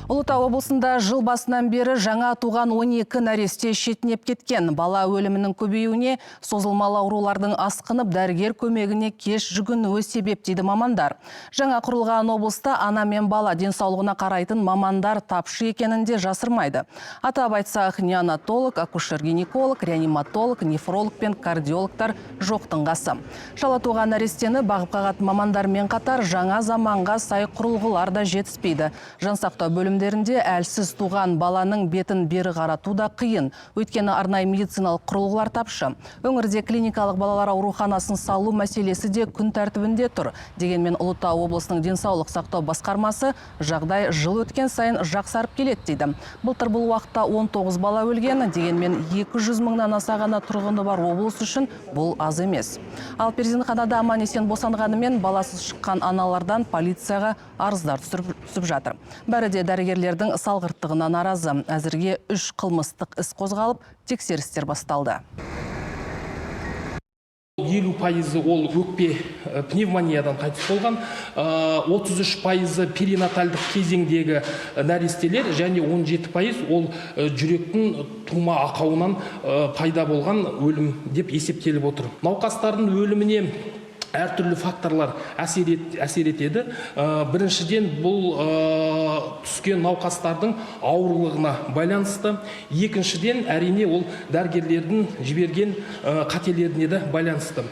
Ұлытау облысында жыл басынан бері жаңа туған 12 нәресте шетінеп кеткен. Бала өлімінің көбеюіне созылмалы аурулардың асқынып, дәрігер көмегіне кеш жүгінуі себеп дейді мамандар. Жаңа құрылған облыста ана мен бала денсаулығына қарайтын мамандар тапшы екенін де жасырмайды. Атап айтсақ, неонатолог, акушер-гинеколог, реаниматолог, нефролог пен кардиологтар жоқтың қасы. Шала туған нәрестені бағып қағатын мамандармен қатар жаңа заманға сай құрылғылар да жетіспейді. Жансақтау бөлімдерінде әлсіз туған баланың бетін бері қарату да қиын. Өйткені арнайы медициналық құрылғылар тапшы. Өңірде клиникалық балалар ауруханасын салу мәселесі де күн тәртібінде тұр. Дегенмен Ұлытау облысының денсаулық сақтау басқармасы жағдай жыл өткен сайын жақсарып келеді дейді. Былтыр бұл уақытта 19 бала өлген, дегенмен 200 мыңнан аса ғана тұрғыны бар облыс үшін бұл аз емес. Ал перзентханада аман-есен босанғанымен баласыз шыққан аналардан полицияға арыздар түсіп жатыр. Бәрі де дәрігерлердің салғырттығына наразы. Әзірге 3 қылмыстық іс қозғалып, тексерістер басталды. 50% ол өкпе пневмониядан қайтыс болған, 33% перинатальдық кезеңдегі нәрестелер және 17% ол жүректің тума ақауынан пайда болған өлім деп есептеліп отыр. Науқастардың өліміне әртүрлі факторлар әсер етеді. Біріншіден бұл түскен науқастардың ауырлығына байланысты. Екіншіден әрине ол дәрігерлердің жіберген қателеріне де байланысты.